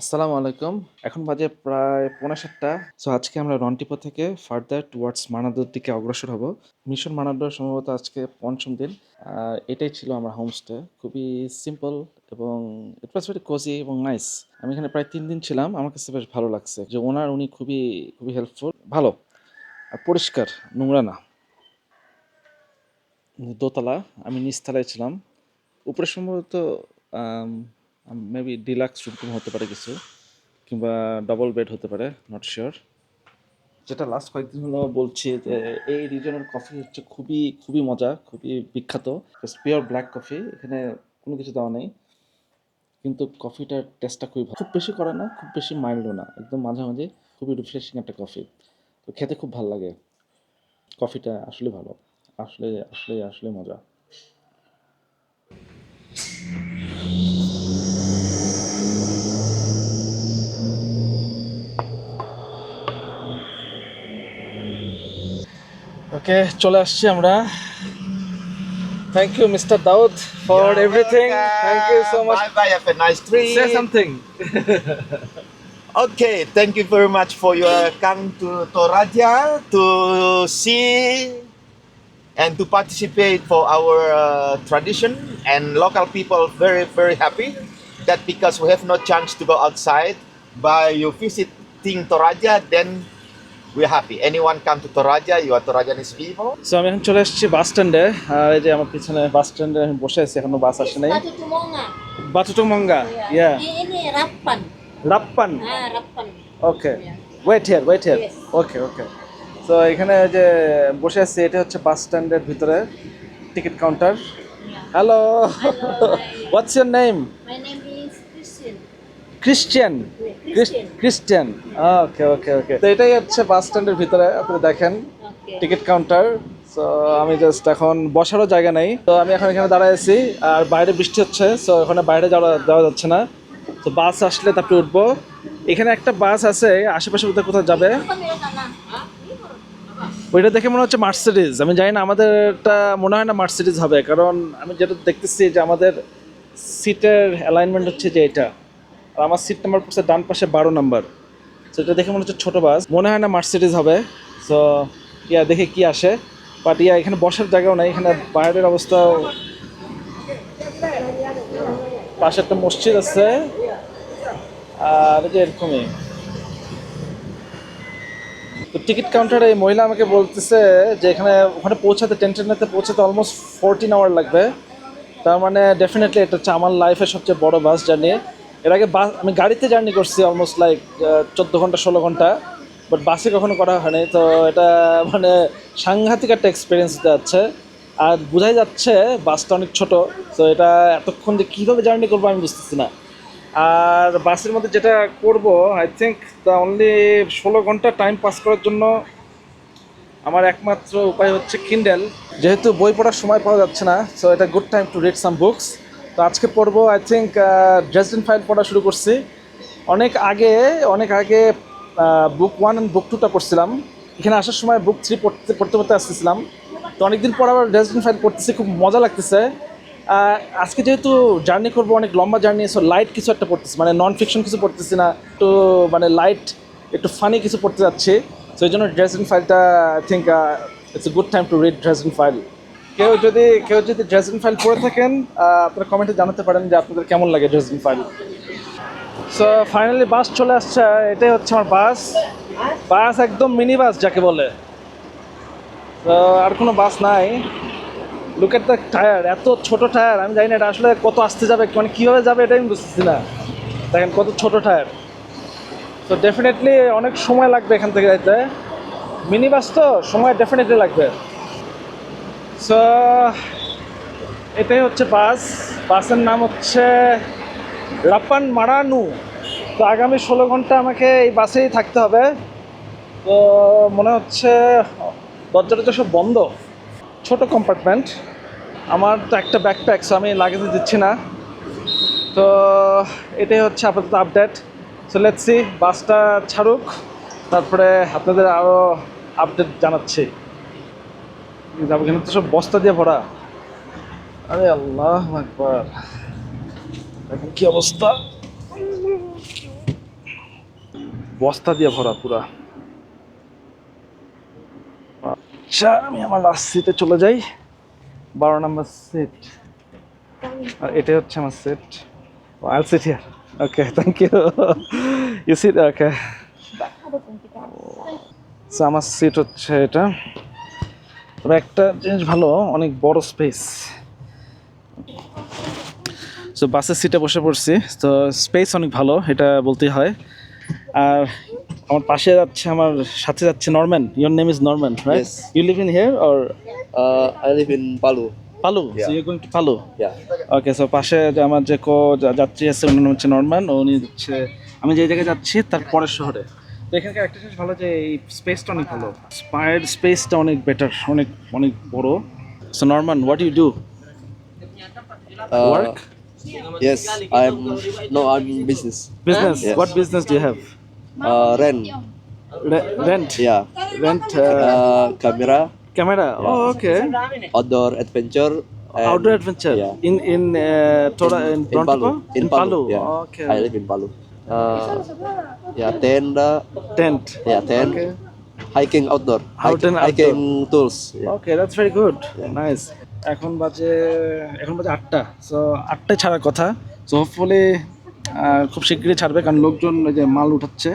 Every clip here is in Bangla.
আসসালামু আলাইকুম। এখন বাজে প্রায় ৭:৩০। সো আজকে আমরা রন্টিপো থেকে ফার্দার টুয়ার্ডস মানাদোর দিকে অগ্রসর হব। মিশন মানাদো সম্ভবত আজকে ৫ম দিন। এটাই ছিল আমার হোমস্টে। খুবই সিম্পল এবং ইট ওয়াজ ভেরি কোজি এবং নাইস। আমি এখানে প্রায় ৩ দিন ছিলাম। আমার কাছে বেশ ভালো লাগছে। যে ওনার উনি খুবই হেল্পফুল। ভালো। আর পরিষ্কার, নোংরা না। দোতলা, আমি নিচতলায় ছিলাম। উপরে সম্ভবত আম মেবি ডিলাক্স রুম হতে পারে কিছু। কিংবা ডাবল বেড হতে পারে, নট শিওর। যেটা লাস্ট কয়েকদিন হলো বলছি যে এই রিজনের কফি হচ্ছে খুবই মজা, খুবই বিখ্যাত। পিওর ব্ল্যাক কফি, এখানে কোনো কিছু দেওয়া নেই, কিন্তু কফিটার টেস্টটা খুবই ভালো। খুব বেশি করে না, খুব বেশি মাইল্ডও না, একদম মাঝামাঝি। খুবই রিফ্রেশিং একটা কফি, তো খেতে খুব ভালো লাগে। কফিটা আসলে ভালো, আসলে মজা। ওকে, চলে আসছি আমরা। Thank you mister Daud for everything. Thank you so much. Bye bye. Have a nice trip. Say something. Okay, thank you very much for your come to Toraja to see and to participate for our tradition, and local people very happy that because we have no chance to go outside, but you visiting Toraja, then we're happy. Anyone come to Toraja, you are Torajanese people. So আমি এখন চলে এসেছি বাস স্ট্যান্ডে। আর এই যে আমার পিছনে বাস স্ট্যান্ডে আমি বসে আছি, এখনো বাস আসে নাই। Batu Tumonga. Batu Tumonga, yeah. Ini Rappan. Rappan. Rappan. Okay, Yeah. Wait here. Yes. Okay. তো এখানে যে বসে আছি, এটা হচ্ছে বাস স্ট্যান্ডের ভিতরে ticket counter. Yeah. Hello, Hello. What's your name? My name is Christian. Christian. Christian. Christian. ওকে। তো এটাই হচ্ছে বাস স্ট্যান্ডের ভিতরে, আপনি দেখেন Okay. Ticket counter. সো আমি জাস্ট এখন বসারও জায়গা নেই, তো আমি এখন এখানে দাঁড়ায় আছি। আর বাইরে বৃষ্টি হচ্ছে, সো ওখানে বাইরে যাওয়া যাচ্ছে না। তো বাস আসলে তারপরে উঠবো। এখানে একটা বাস আছে আশেপাশে, কোথাও যাবে। ওইটা দেখে মনে হচ্ছে মার্সিডিজ। আমি জানি না, আমাদেরটা মনে হয় না মার্সিডিজ হবে, কারণ আমি যেটা দেখতেছি যে আমাদের সিটের অ্যালাইনমেন্ট হচ্ছে যে এটা, আর আমার সিট নাম্বার পড়ছে ডান পাশে 12 নম্বর। তো এটা দেখে মনে হচ্ছে ছোটো বাস, মনে হয় না মার্সিডিজ হবে। সো দেখে কি আসে। বাট এখানে বসার জায়গাও নাই, এখানে বাইরের অবস্থাও। পাশে একটা মসজিদ আছে, আর এই যে এরকমই। তো টিকিট কাউন্টারে এই মহিলা আমাকে বলতেছে যে ওখানে টেনশনেতে পৌঁছাতে অলমোস্ট 14 আওয়ার লাগবে। তার মানে ডেফিনেটলি এটা হচ্ছে আমার লাইফের সবচেয়ে বড় বাস জার্নি। এর আগে আমি গাড়িতে জার্নি করছি অলমোস্ট লাইক 14 ঘন্টা 16 ঘন্টা, বাট বাসে কখনো করা হয়নি। তো এটা মানে সাংঘাতিক একটা এক্সপিরিয়েন্স দিতে যাচ্ছে। আর বোঝাই যাচ্ছে বাসটা অনেক ছোট। তো এটা এতক্ষণ যে কীভাবে জার্নি করবো আমি বুঝতেছি না। আর বাসের মধ্যে যেটা করব, আই থিঙ্ক দ্য অনলি 16 ঘন্টা টাইম পাস করার জন্য আমার একমাত্র উপায় হচ্ছে কিন্ডেল। যেহেতু বই পড়ার সময় পাওয়া যাচ্ছে না, সো এটা good time to read some books. তো আজকে পড়বো আই থিঙ্ক ড্রেসডেন ফাইল পড়া শুরু করছি। অনেক আগে বুক 1 and বুক 2টা পড়ছিলাম। এখানে আসার সময় বুক 3 পড়তে আসতেছিলাম। তো অনেকদিন পর আবার ড্রেসডেন ফাইল পড়তেছি, খুব মজা লাগতেছে। আজকে যেহেতু জার্নি করবো, অনেক লম্বা জার্নি, সো লাইট কিছু একটা পড়তেছি, মানে নন ফিকশন কিছু পড়তেছি না, একটু মানে লাইট, একটু ফানি কিছু পড়তে যাচ্ছি। সো এই জন্য ড্রেসডেন ফাইলটা I think it's a good time to read Dresden file. কেউ যদি ড্রেসডেন ফাইল পড়ে থাকেন, আপনারা কমেন্টে জানাতে পারেন যে আপনাদের কেমন লাগে ড্রেসডেন ফাইল। সো ফাইনালি বাস চলে আসছে, এটাই হচ্ছে আমার বাস একদম মিনি বাস যাকে বলে। তো আর কোনো বাস নাই। লুক এট দ্য টায়ার, এত ছোট টায়ার। আমি জানি না এটা আসলে কত আসতে যাবে, মানে কীভাবে যাবে এটা আমি বুঝতেছি না। দেখেন কত ছোট টায়ার। তো ডেফিনেটলি অনেক সময় লাগবে এখান থেকে যাইতে। মিনি বাস তো সময় ডেফিনেটলি লাগবে। সো এটাই হচ্ছে বাসের নাম হচ্ছে রাপ্পান মারানু। তো আগামী 16 ঘন্টা আমাকে এই বাসেই থাকতে হবে। তো মনে হচ্ছে দরজাটা সব বন্ধ। ছোট কম্পার্টমেন্ট, আমার তো একটা ব্যাকপ্যাক, সো আমি লাগেজে দিচ্ছি না। তো এটাই হচ্ছে আপাতত আপডেট। সো লেটস সি, বাসটা ছাড়ুক, তারপরে আপনাদের আরও আপডেট জানাচ্ছি। যাবো, এখানে তো সব বস্তা দিয়ে ভরা। আরে আল্লাহ আকবার, দেখেন কি অবস্থা। বস্তা দিয়ে ভরা পুরা। আচ্ছা, আমি আমার লাস্ট সিটে চলে যাই, 12 নম্বর সিট। আর এটাই হচ্ছে আমার seat. I'll sit here. Okay, thank you. You sit, okay. So আমার সিট হচ্ছে এটা। তবে একটা জিনিস ভালো, অনেক বড় স্পেস। সো বাসের সিটে বসে পড়ছি, তো স্পেস অনেক ভালো, এটা বলতেই হয়। আর আমার পাশে যাচ্ছে, আমার সাথে যাচ্ছে Norman. Your name is Norman, right? Yes. You live in here or I live in Palu. Palu? Yeah. So you going to Palu? Yeah. Okay, so পাশে যে আমার যে যাত্রী আছে ওনার নাম হচ্ছে নরম্যান, উনি হচ্ছে আমি যে জায়গায় যাচ্ছি তার পরের শহরে। তো এখানকার একটা জিনিস ভালো যে এই স্পেসটা অনেক ভালো, স্পায়ার্ড স্পেসটা অনেক বেটার, অনেক অনেক বড়। So Norman, what you do? Work? Yes, I'm business. Business? Yes. What business do you have? Rent. Rent? Yeah. Rent Camera, camera? Oh, okay. outdoor adventure. And, Outdoor adventure? Yeah. In Tora, in In Brontico? Palu. In Palu. Yeah. Okay. I live in Palu. Yeah, tent. Tent? Yeah, tent. Okay. Hiking outdoor. Hiking Hiking tools. Yeah. Okay, that's very good, nice. এখন বাজে 8টা, সো 8টায় ছাড়ার কথা। সো হোপফুলি খুব শীঘ্রই ছাড়বে, কারণ লোকজন ওই যে মাল উঠাচ্ছে।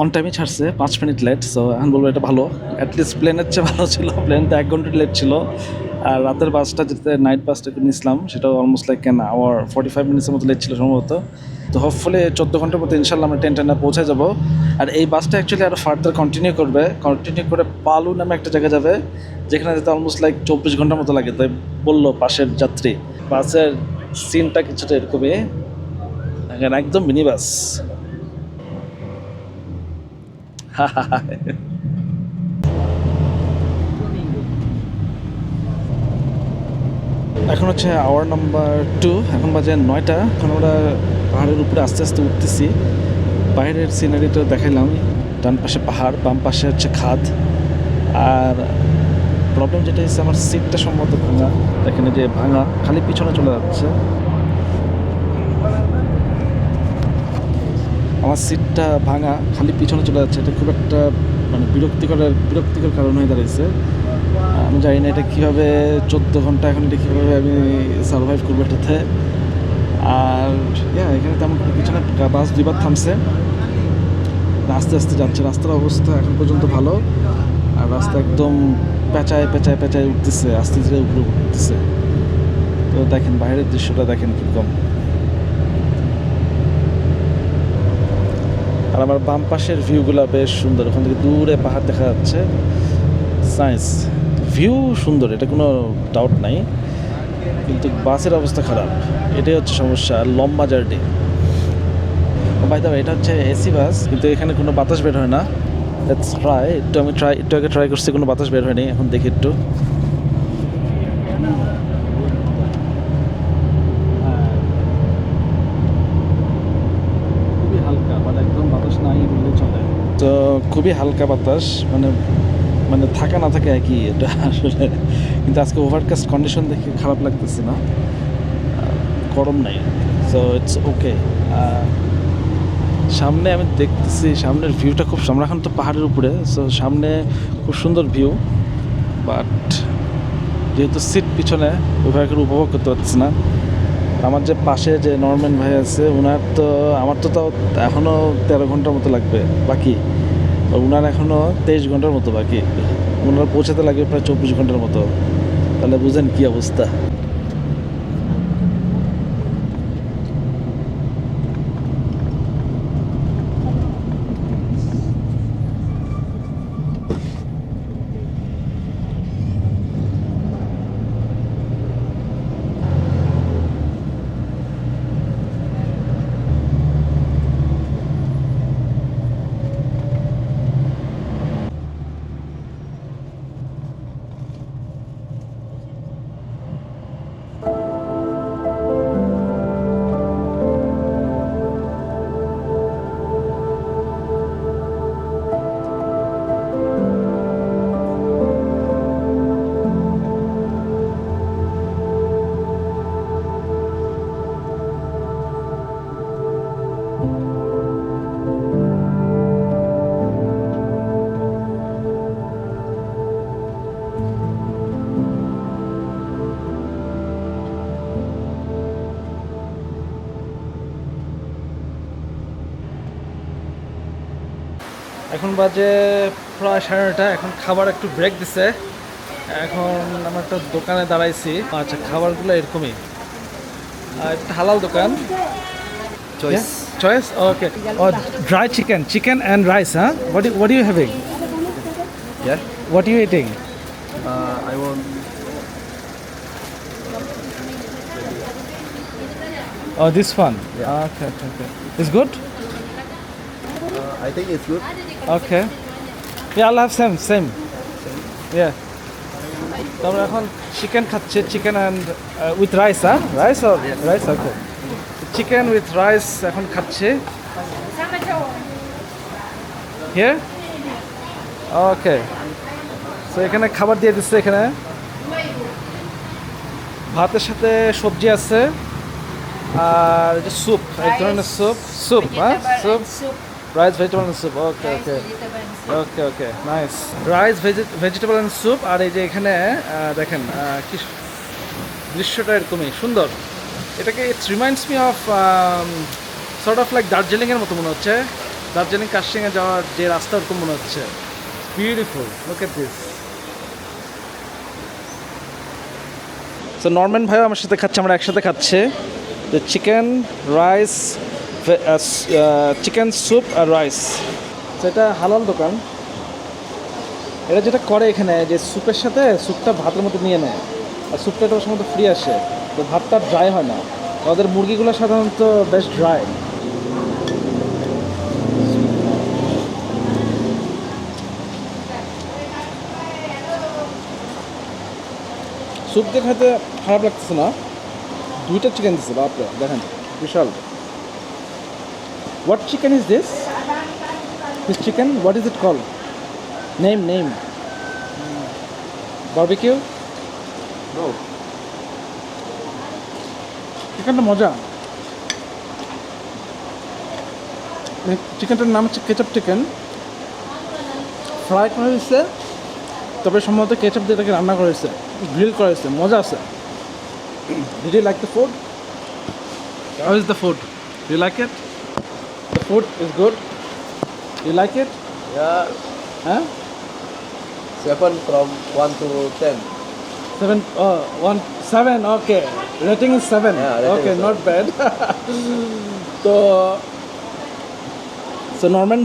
অন টাইমে ছাড়ছে, 5 মিনিট লেট। সো এখন বলবো এটা ভালো, অ্যাটলিস্ট প্লেনের চেয়ে ভালো ছিল। প্লেন তো 1 ঘন্টা লেট ছিল। আর রাতের বাসটা যেতে নাইট বাসটা নিয়েছিলাম, সেটাও অলমোস্ট লাইক অ্যান আওয়ার 45 মিনিটসের মতো লেট ছিল সম্ভবত। তো হোপফুলি 14 ঘন্টার মতো ইনশাল্লাহ আমরা টেনে পৌঁছে যাবো। আর এই বাসটা অ্যাকচুয়ালি আরও ফার্দার কন্টিনিউ করে পালু নামে একটা জায়গায় যাবে, যেখানে যেতে অলমোস্ট লাইক 24 ঘন্টার মতো লাগে। তাই বললো পাশের যাত্রী। বাসের সিনটা কিছুটা এরকমই, একদম মিনি বাস। এখন হচ্ছে আওয়ার নাম্বার 2, এখন বাজে 9টা। এখন আমরা পাহাড়ের উপরে আস্তে আস্তে উঠতেছি। বাইরের সিনারিটা দেখাইলাম, ডান পাশে পাহাড়, বাম পাশে হচ্ছে খাদ। আর প্রবলেম যেটা হচ্ছে আমার সিটটা সম্ভবত ভাঙা, এখানে যে ভাঙা, খালি পিছনে চলে যাচ্ছে। আমার সিটটা ভাঙা, খালি পিছনে চলে যাচ্ছে। এটা খুব একটা মানে বিরক্তিকর কারণ হয়ে দাঁড়িয়েছে। আমি জানি না এটা কীভাবে 14 ঘন্টা এখন এটা কীভাবে আমি সার্ভাইভ করবো এটাতে। আর এখানে তেমন কোনো কিছু না, বাস 2বার থামছে, আস্তে আস্তে যাচ্ছে। রাস্তার অবস্থা এখন পর্যন্ত ভালো, আর রাস্তা একদম পেঁচায় উঠতেছে, আস্তে ধীরে উপরে উঠতেছে। তো দেখেন বাইরের দৃশ্যটা দেখেন কীরকম। আর আমার বাম পাশের ভিউগুলো বেশ সুন্দর, ওখান থেকে দূরে পাহাড় দেখা যাচ্ছে। সায়েন্স ভিউ সুন্দর, এটা কোনো ডাউট নাই, কিন্তু বাসের অবস্থা খারাপ, এটাই হচ্ছে সমস্যা। আর লম্বা জার্নি। বাই দ্য ওয়ে, এটা হচ্ছে এসি বাস, কিন্তু এখানে কোনো বাতাস বের হয় না। Let's try. একটু আগে ট্রাই করছি, কোনো বাতাস বের হয়নি। এখন দেখি একটু। খুবই হালকা, মানে একদম বাতাস নাই বললেই চলে। তো খুবই হালকা বাতাস, মানে থাকা না থাকে একই এটা আসলে। কিন্তু আজকে ওভারকাস্ট কন্ডিশন দেখে খারাপ লাগতেছে না, গরম নাই। So it's okay. সামনে আমি দেখতেছি, সামনের ভিউটা খুব, আমরা এখন তো পাহাড়ের উপরে, সো সামনে খুব সুন্দর ভিউ। বাট যেহেতু সিট পিছনে, ওইভাবে করে উপভোগ করতে পারছি না। আমার যে পাশে যে নরম্যান ভাই আছে, আমার তো তাও এখনও 13 ঘন্টার মতো লাগবে বাকি, ওনার এখনও 23 ঘন্টার মতো বাকি। ওনার পৌঁছাতে লাগবে প্রায় 24 ঘন্টার মতো। তাহলে বুঝেন কী অবস্থা। এখন বাজে প্রায় 9:30। এখন খাবার একটু ব্রেক দিছে। এখন আমরা একটা দোকানে দাঁড়াইছি। আচ্ছা, খাবারগুলো এরকমই। একটা হালাল দোকান। choice. Choice? Okay. Oh, dry chicken and rice, huh? What are you having? Yeah. What are you eating? I want Oh, this one. Yeah. Okay. It's good? I think it's good. Okay. Yeah, I'll have same. Yeah. তো আমরা এখন চিকেন খাচ্ছি, চিকেন অ্যান্ড উইথ রাইস, হ্যাঁ? রাইস আর rice, okay. Chicken with rice এখন খাচ্ছি। হিয়ার? ওকে। সো এখানে খাবার দিয়ে দিচ্ছে এখানে। ভাতের সাথে সবজি আছে আর এটা স্যুপ, এক ধরনের স্যুপ, হ্যাঁ? Soup, rice vegetable and soup, okay, nice. Rice vegetable and soup. আর এই যে এখানে দেখেন কি দৃশ্যটা এরকমই সুন্দর। এটাকে it's reminds me of sort of like দার্জিলিংয়ের মতো মনে হচ্ছে। দার্জিলিং কার্শিংয়ে যাওয়ার যে রাস্তা ওরকম মনে হচ্ছে। Beautiful, look at this. So Norman ভাইও আমার সাথে খাচ্ছে, আমরা একসাথে খাচ্ছে। যে চিকেন রাইস, চিকেন স্যুপ আর রাইস। তো এটা হালাল দোকান। এটা যেটা করে এখানে যে স্যুপের সাথে স্যুপটা ভাতের মধ্যে নিয়ে নেয়, আর স্যুপটা এটা সম্ভবত ফ্রি আসে, তো ভাতটা ড্রাই হয় না। ওদের মুরগিগুলো সাধারণত বেশ ড্রাই। স্যুপ দিয়ে খাইতে খারাপ লাগতেছে না। দুইটা চিকেন দিচ্ছে, বাপরে দেখেন বিশাল। What chicken is this? This chicken what is it call? Name barbecue? No. চিকেনটা মজা। চিকেনটার নাম হচ্ছে কেচাপ চিকেন। ফ্রাই করা হয়েছে, তবে সম্ভবত কেচাপ দিয়ে এটাকে রান্না করা হয়েছে, গ্রিল করা হয়েছে। মজা আছে। Did you like the food? How is the food? Do you like it? The food is good? Do you like it? Yeah. Huh? 7 from 1 to 10. 7, okay. Rating is 7. Yeah, rating Okay, is not bad. তো নরম্যান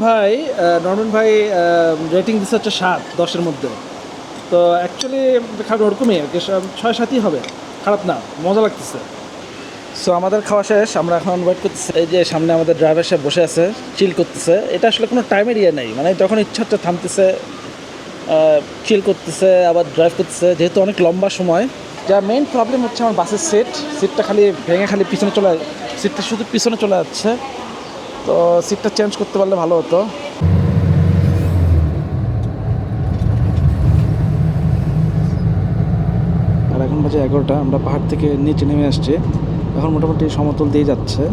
ভাই রেটিং দিচ্ছে হচ্ছে 7 10-এর মধ্যে। তো অ্যাকচুয়ালি খাবার ওরকমই আর কি, 6-7ই হবে। খারাপ না, মজা লাগতেছে। সো আমাদের খাওয়া শেষ, আমরা এখন ওয়েট করতেছি। এই যে সামনে আমাদের ড্রাইভার সাহেব বসে আছে, চিল করতেছে। এটা আসলে কোনো টাইমের ইয়ে নেই, মানে যখন ইচ্ছা হচ্ছে থামতেছে, চিল করতেছে, আবার ড্রাইভ করতেছে। যেহেতু অনেক লম্বা সময়, যা মেইন প্রবলেম হচ্ছে আমার বাসের সিটটা খালি ভেঙে খালি পিছনে সিটটা শুধু পিছনে চলে যাচ্ছে। তো সিটটা চেঞ্জ করতে পারলে ভালো হতো। আর এখন বাজে 11টা, আমরা পাহাড় থেকে নিচে নেমে আসছি। এখন মোটামুটি সমতল দিয়ে যাচ্ছে।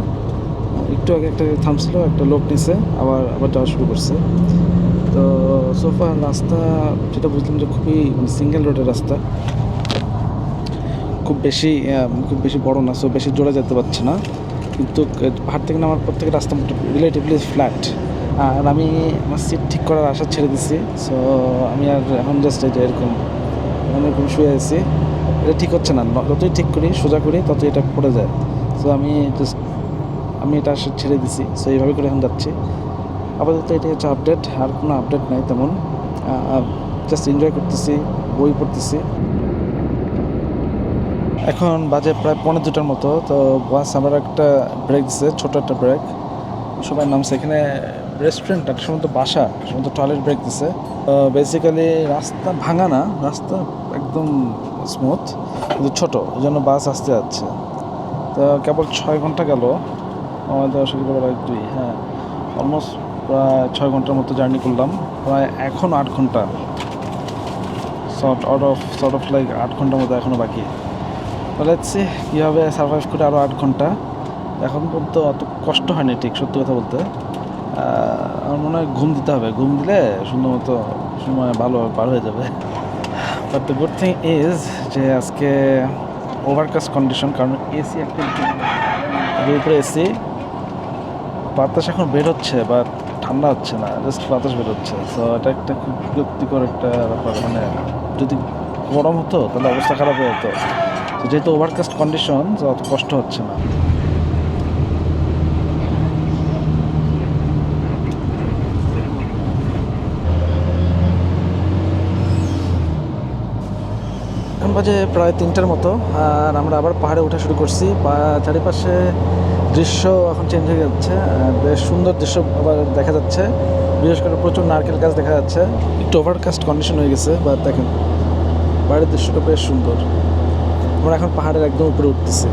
একটু আগে একটা থামছিল, একটা লোক নিছে, আবার যাওয়া শুরু করছে। তো সোফার রাস্তা যেটা বুঝলাম যে খুবই সিঙ্গেল রোডের রাস্তা, খুব বেশি বড় না, সো বেশি জোরে যেতে পারছে না। কিন্তু পাহাড় থেকে নামার পর থেকে রাস্তা রিলেটিভলি ফ্ল্যাট। আর আমি আমার সিট ঠিক করার আশা ছেড়ে দিছি। সো আমি আর এখন জাস্ট এই যে এরকম শুয়ে আছি। এটা ঠিক হচ্ছে না, যতই ঠিক করি সোজা করি ততই এটা পড়ে যায়। সো আমি এটা আশা ছেড়ে দিছি। সো এইভাবে করে এখন যাচ্ছি। আপাতত এটা হচ্ছে আপডেট, আর কোনো আপডেট নাই তেমন। জাস্ট এনজয় করতেছি, বই পড়তেছি। এখন বাজে প্রায় 1:45 মতো। তো বাস আবার একটা ব্রেক দিচ্ছে, ছোটো একটা ব্রেক। সবাই নামছে। এখানে রেস্টুরেন্ট, একটা সম্ভবত বাসা, সম্ভবত টয়লেট ব্রেক দিচ্ছে। বেসিক্যালি রাস্তা ভাঙা না, রাস্তা একদম স্মুথ, কিন্তু ছোটো, এই জন্য বাস আসতে যাচ্ছে। তো কেবল 6 ঘন্টা গেল আমাদের আসলে, হ্যাঁ অলমোস্ট প্রায় 6 ঘন্টার মতো জার্নি করলাম। প্রায় এখন 8 ঘন্টা, সর্ট অফ লাইক 8 ঘন্টার মতো এখনও বাকি। বলেছি কীভাবে সার্ভাইভ করে আরও 8 ঘন্টা। এখন পর্যন্ত অত কষ্ট হয়নি ঠিক, সত্যি কথা বলতে। আমার মনে হয় ঘুম দিতে হবে, ঘুম দিলে সুন্দর মতো সময় ভালো পার হয়ে যাবে। But the good thing is যে আজকে ওভারকাস্ট কন্ডিশন, কারণ এসি একটা উপরে এসি, বাতাস এখন বের হচ্ছে, বাট ঠান্ডা হচ্ছে না, জাস্ট বাতাস বেরোচ্ছে। সো এটা একটা খুব বিরক্তিকর একটা ব্যাপার। মানে যদি গরম হতো তাহলে অবস্থা খারাপ হয়ে যেত। তো যেহেতু ওভারকাস্ট কন্ডিশন, তো অত কষ্ট হচ্ছে না। এখন বাজে প্রায় 3টার মতো, আর আমরা আবার পাহাড়ে ওঠা শুরু করছি। চারিপাশে দৃশ্য এখন চেঞ্জ হয়ে যাচ্ছে, বেশ সুন্দর দৃশ্য আবার দেখা যাচ্ছে। বিশেষ করে প্রচুর নারকেল গাছ দেখা যাচ্ছে। একটু ওভারকাস্ট কন্ডিশন হয়ে গেছে, বা দেখেন বাইরের দৃশ্যটা বেশ সুন্দর। আমরা এখন পাহাড়ের একদম উপরে উঠতেছি।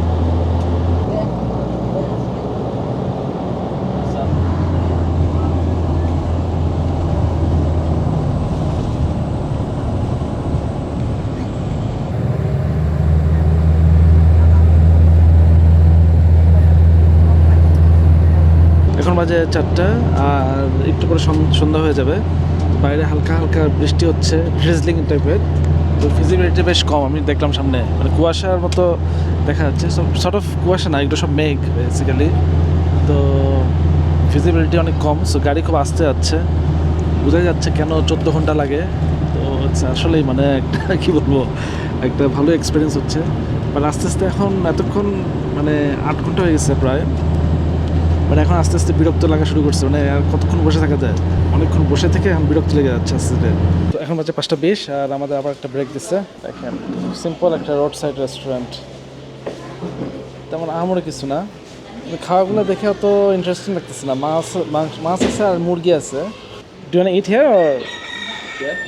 এখন বাজে 4টা, আর একটু পরে সন্ধ্যা হয়ে যাবে। বাইরে হালকা হালকা বৃষ্টি হচ্ছে, ড্রিজলিং টাইপের। তো ভিজিবিলিটি বেশ কম, আমি দেখলাম সামনে মানে কুয়াশার মতো দেখা যাচ্ছে। সর্ট অফ কুয়াশা না, এগুলো সব মেঘ বেসিক্যালি। তো ভিজিবিলিটি অনেক কম, সো গাড়ি খুব আস্তে যাচ্ছে। বোঝা যাচ্ছে কেন 14 ঘন্টা লাগে। তো আসলেই মানে একটা কী বলবো, একটা ভালো এক্সপিরিয়েন্স হচ্ছে। মানে আস্তে আস্তে এখন এতক্ষণ মানে 8 ঘন্টা হয়ে গেছে প্রায়। মানে এখন আস্তে আস্তে বিরক্ত লাগা শুরু করছে। মানে আর কতক্ষণ বসে থাকা যায়, অনেকক্ষণ বসে থেকে এখন বিরক্ত লেগে যাচ্ছে আস্তে আস্তে। তো এখন বাজে 5:20, আর আমাদের আবার একটা ব্রেক দিচ্ছে। দেখেন সিম্পল একটা রোড সাইড রেস্টুরেন্ট, তেমন আহামরি কিছু না। খাওয়াগুলো দেখে অত ইন্টারেস্টিং লাগতেছে না। মাছ আছে আর মুরগি আছে। Do you want it here or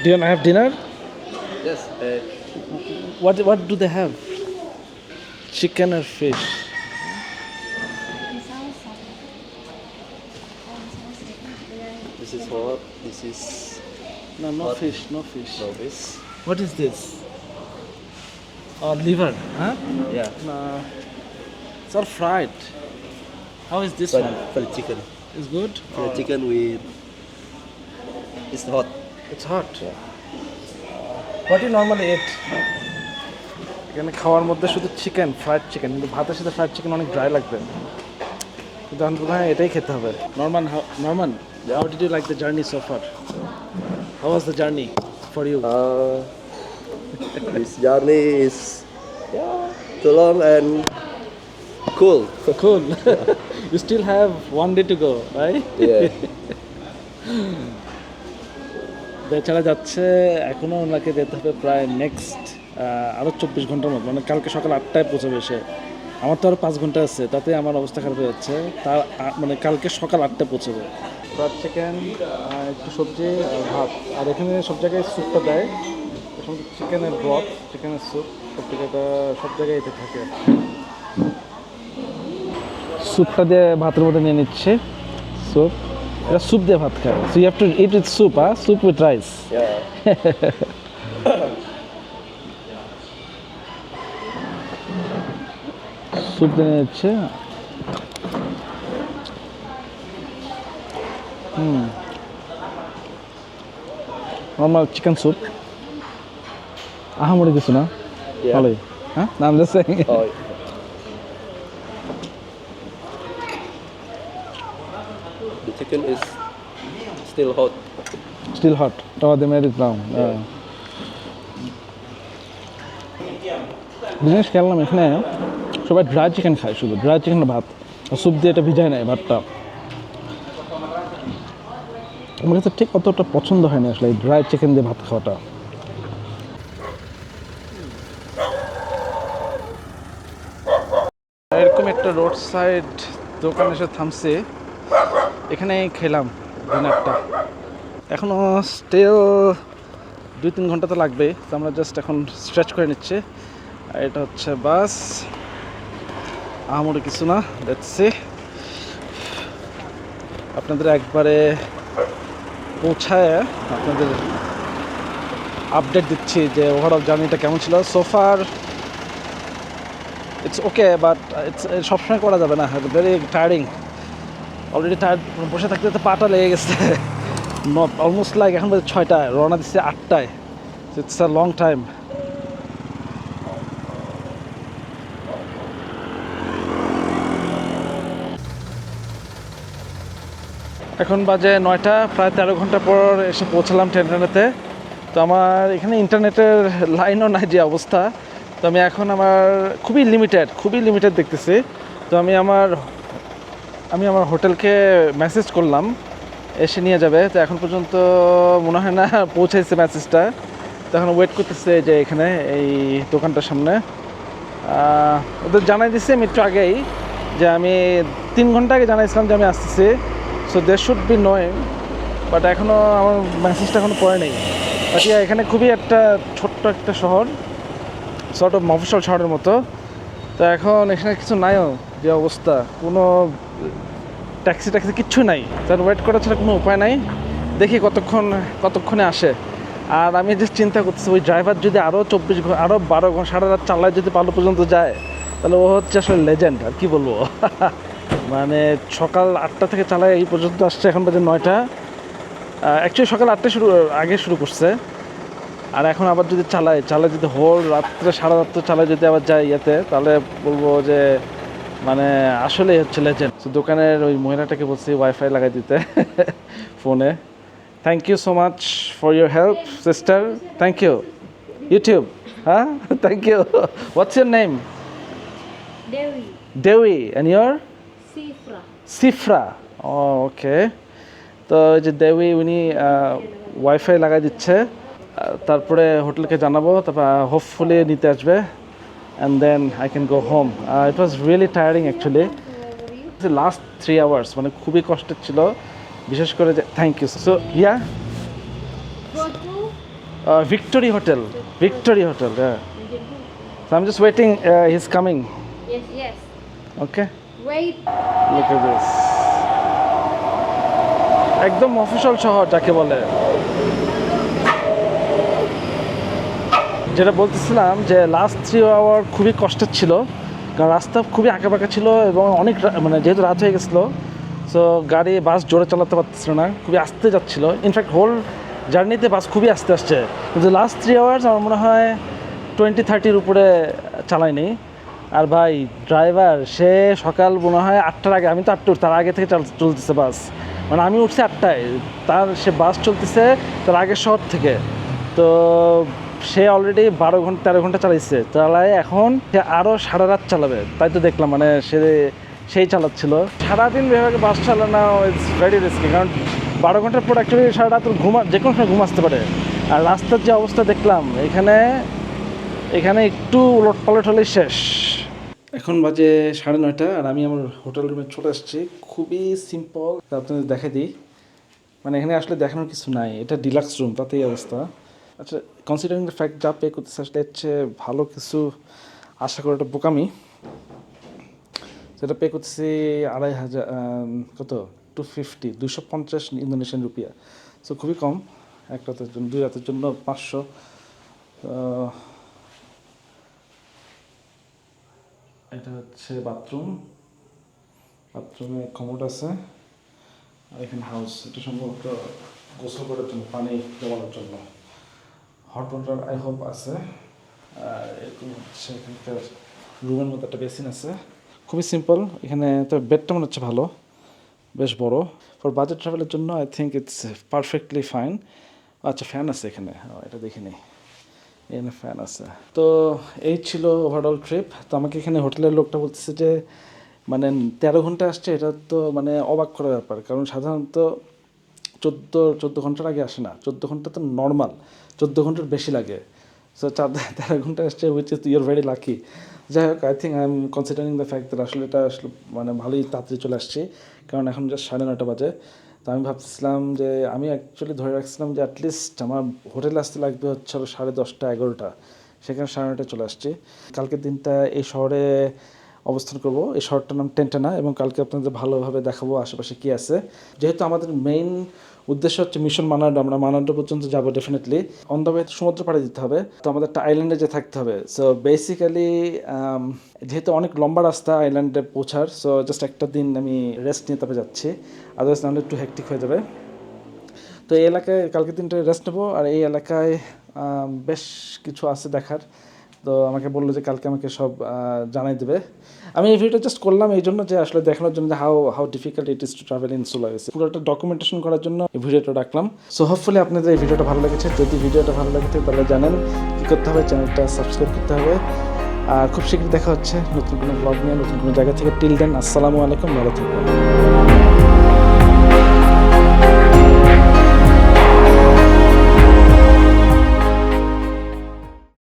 do you have dinner? Yes. What do they have? Chicken or fish? This is hot. This is No What? fish, no fish. novice. What is this? Oh, liver, huh? Yeah. No. It's all fried. How is this one? Fried chicken. It's good? Fried chicken with. It's hot. It's hot. What do you normally eat? এখানে খাওয়ার মধ্যে শুধু চিকেন, ফ্রাইড চিকেন, কিন্তু ভাতের সাথে ফ্রাইড চিকেন অনেক ড্রাই লাগবে। কিন্তু আমি বোধ হয় এটাই খেতে হবে। Norman, how did you like the journey so far? How was the journey for you? This journey is too long and cool. Cool. You still have 1 day to go, right? Yeah. বেচারা যাচ্ছে, এখনও ওনাকে যেতে হবে প্রায় নেক্সট আরও 24 ঘন্টার মতো। মানে কালকে সকাল 8টায় পৌঁছাবে সে। আমার তো আরও 5 ঘন্টা আছে, তাতে আমার অবস্থা খারাপ হয়ে যাচ্ছে। তার মানে কালকে সকাল 8টায় পৌঁছাবে। ফ্রাইড চিকেন, একটু সবজি আর ভাত। আর এখানে সব জায়গায় স্যুপটা দেয়, চিকেনের ব্রথ, চিকেনের স্যুপ, সব জায়গায় এতে থাকে। স্যুপটা দিয়ে ভাতের মধ্যে নিয়ে নিচ্ছে। স্যুপ, এটা স্যুপ দিয়ে ভাত খায়। So you have to eat with soup, soup with rice. Yeah. Soup দিয়ে নিচ্ছে। নর্মাল চিকেন স্যুপ, আহামরি কিছু না, Yeah. ভালোই। হ্যাঁ, নাম just Oh. The chicken is still hot. Still hot. Oh, they made it brown. জিনিস খেলাম, এখানে সবাই ড্রাই চিকেন খায়, শুধু ড্রাই চিকেন ভাত, স্যুপ দিয়ে এটা ভিজায় নেয় ভাতটা। আমার কাছে ঠিক অতটা পছন্দ হয় না আসলে এই ড্রাই চিকেন দিয়ে ভাত খাওয়াটা। এরকম একটা রোড সাইড দোকান এসে থামছে, এখানে খেলাম ডিনারটা। এখনও স্টিল 2-3 ঘন্টা তো লাগবে। তো আমরা জাস্ট এখন স্ট্রেচ করে নিচ্ছি। আর এটা হচ্ছে বাস, আহামরি কিছু না। দেখছি আপনাদের একবারে পৌঁছায় আপনাদের আপডেট দিচ্ছি যে ওভারঅল জার্নিটা কেমন ছিল। সোফার ইটস ওকে, বাট ইটস সবসময় করা যাবে না, ভেরি টায়ারিং। অলরেডি টায়ার্ড, বসে থাকতে তো পাটা লেগে গেছে। অলমোস্ট লাইক এখন বাজে 6টায়, রওনা দিচ্ছে 8টায়। It's a long time. এখন বাজে 9টা, প্রায় 13 ঘন্টা পর এসে পৌঁছালাম টেন্টানাতে। তো আমার এখানে ইন্টারনেটের লাইনও নাই যে অবস্থা। তো আমি এখন আমার খুবই লিমিটেড দেখতেছি। তো আমি আমার হোটেলকে মেসেজ করলাম এসে নিয়ে যাবে। তো এখন পর্যন্ত মনে হয় না পৌঁছাইছে মেসেজটা। তো এখন ওয়েট করতেছে যে এখানে এই দোকানটার সামনে। ওদের জানাই দিচ্ছি আমি একটু আগেই, যে আমি 3 ঘন্টা আগে জানাইছিলাম যে আমি আসতেছি। So they should be knowing, but এখনও আমার মেসেজটা এখনও পড়ে নেই। বাট এখানে খুবই একটা ছোট্ট একটা শহর, সর্ট অফ মফস্বল শহরের মতো। তো এখন এখানে কিছু নাইও, যে অবস্থা, কোনো ট্যাক্সি কিচ্ছু নাই। তার ওয়েট করা ছাড়া কোনো উপায় নাই। দেখি কতক্ষণে আসে। আর আমি যে চিন্তা করতেছি, ওই ড্রাইভার যদি আরও 24 ঘন্টা, আরও 12 ঘন্টা, সারা রাত চালায় যদি পালো পর্যন্ত যায়, তাহলে ও হচ্ছে আসলে লেজেন্ড। আর কি বলবো মানে সকাল 8টা থেকে চালায় এই পর্যন্ত আসছে, এখন বাজে 9টা। অ্যাকচুয়ালি সকাল 8টা আগে শুরু করছে। আর এখন আবার যদি চালায় যদি সারা রাত্রে চালায় যদি আবার যায় ইয়েতে, তাহলে বলবো যে মানে আসলেই হচ্ছে লেজেন্ড। তো দোকানের ওই মহিলাটাকে বলছি ওয়াইফাই লাগাই দিতে ফোনে। Thank you so much for your help sister, thank you. YouTube, হ্যাঁ, thank you. What's your name? Dewi. Dewi, and your? Sifra. Sifra. Oh okay. তো এই যে দেবী, উনি ওয়াইফাই লাগাই দিচ্ছে। তারপরে হোটেলকে জানাবো, তারপর হোপফুলি নিতে আসবে, and then I can go home. It was really tiring actually. Last 3 hours মানে খুবই কষ্টের ছিল, বিশেষ করে যে thank you. So yeah, Go to victory hotel, হ্যাঁ। So I'm just waiting, he's coming. yes. Okay, Wait. look at this. একদম মফস্বল শহর যাকে বলে। যেটা বলতেছিলাম যে লাস্ট 3 আওয়ার খুবই কষ্টের ছিল, কারণ রাস্তা খুবই আঁকাবাঁকা ছিল এবং অনেক মানে যেহেতু রাত হয়ে গেছিলো, সো বাস জোরে চালাতে পারতেছিল না, খুবই আস্তে যাচ্ছিলো। ইনফ্যাক্ট হোল জার্নিতে বাস খুবই আস্তে আসছে, কিন্তু লাস্ট 3 আওয়ার্স আমার মনে হয় 20-30-র উপরে চালায়নি। আর ভাই ড্রাইভার সে সকাল মনে হয় 8টার আগে, আমি তো 8টা, তার আগে থেকে চলতেছে বাস। মানে আমি উঠছি 8টায়, সে বাস চলতেছে তার আগের শহর থেকে। তো সে অলরেডি 13 ঘন্টা চালায়, এখন সে আরও সারা রাত চালাবে। তাই তো দেখলাম, মানে সেই চালাচ্ছিল সারাদিন। বিভাগে বাস চালানো ইটস ভেরি রিস্কি, কারণ 12 ঘন্টার পর অ্যাকচুয়ালি সারা রাত যে কোনো সময় ঘুম আসতে পারে। আর রাস্তার যে অবস্থা দেখলাম এখানে একটু উলটপালট হলেই শেষ। এখন বাজে 9:30, আর আমি আমার হোটেল রুমে চলে আসছি। খুবই সিম্পল, আপনাদের দেখাই দিই। মানে এখানে আসলে দেখানোর কিছু নাই, এটা ডিলাক্স রুম, তাতেই অবস্থা। আচ্ছা, কনসিডারিং দ্য ফ্যাক্ট যা পে করতেছে আসলে হচ্ছে ভালো কিছু আশা করে একটা বোকামি। সেটা পে করতেছি 2,500, কত 250 ইন্দোনেশিয়ান রুপিয়া। সো খুবই কম এক রাতের জন্য, 2 রাতের জন্য 500। এটা হচ্ছে বাথরুমে কমোড আছে, আর এখানে হাউস। এটা সম্ভবত গোসল করার জন্য, পানি জমানোর জন্য। হট ওয়াটার আই হোপ আছে। আর এরকম হচ্ছে এখানকার রুমের মতো একটা বেসিন আছে। খুবই সিম্পল এখানে। তো বেডটা মনে হচ্ছে ভালো, বেশ বড়। ফর বাজেট ট্রাভেলের জন্য I think it's perfectly fine. আচ্ছা, ফ্যান আছে এখানে, এটা দেখিনি, এখানে ফ্যান আছে। তো এই ছিল ওভারঅল ট্রিপ। তো আমাকে এখানে হোটেলের লোকটা বলতেছে যে মানে 13 ঘন্টা আসছে, এটা তো মানে অবাক করার ব্যাপার, কারণ সাধারণত 14 ঘন্টার আগে আসে না। 14 ঘন্টা তো নর্মাল, 14 ঘন্টার বেশি লাগে। সো 13 ঘন্টা আসছে, which is your very lucky. যাই হোক, I think I am considering the fact that আসলে এটা আসলে মানে ভালোই তাড়াতাড়ি চলে আসছি, কারণ এখন জাস্ট 9:30 বাজে। তো আমি ভাবছিলাম যে আমি অ্যাকচুয়ালি ধরে রাখছিলাম যে অ্যাটলিস্ট আমার হোটেলে আসতে লাগবে হচ্ছে 10:30, 11টা, সেখানে 9:30 চলে আসছি। কালকের দিনটা এই শহরে অবস্থান করব। এই শহরটার নাম টেন্টানা, এবং কালকে আপনাদের ভালোভাবে দেখাবো আশেপাশে কী আছে। যেহেতু আমাদের মেইন উদ্দেশ্য হচ্ছে মিশন মানাডো, আমরা মানাডো পর্যন্ত যাবো ডেফিনেটলি। অন দ্য ওয়ে সমুদ্র পাড়ে দিতে হবে, তো আমাদের একটা আইল্যান্ডে যে থাকতে হবে। সো বেসিক্যালি যেহেতু অনেক লম্বা রাস্তা আইল্যান্ডে পৌঁছার, সো জাস্ট একটা দিন আমি রেস্ট নিয়ে তারপরে যাচ্ছি, আদারওয়াইজ নাহলে একটু হেক্টিক হয়ে যাবে। তো এই এলাকায় কালকে দিনটা রেস্ট নেবো। আর এই এলাকায় বেশ কিছু আছে দেখার, তো আমাকে বললো যে কালকে আমাকে সব জানাই দেবে। আমি এই ভিডিওটা জাস্ট করলাম এই জন্য যে আসলে দেখানোর জন্য যে how difficult it is to travel in Sulawesi, পুরোটা ডকুমেন্টেশন করার জন্য এই ভিডিওটা রাখলাম। সো হোপফুলি আপনাদের এই ভিডিওটা ভালো লেগেছে। যদি ভিডিওটা ভালো লাগে তাহলে জানেন কী করতে হবে, চ্যানেলটা সাবস্ক্রাইব করতে হবে। আর খুব শীঘ্রই দেখা হচ্ছে নতুন কোনো ব্লগ নিয়ে, নতুন কোনো জায়গা থেকে। টিল দেন, আসসালামু আলাইকুম, ভালো থাকবেন।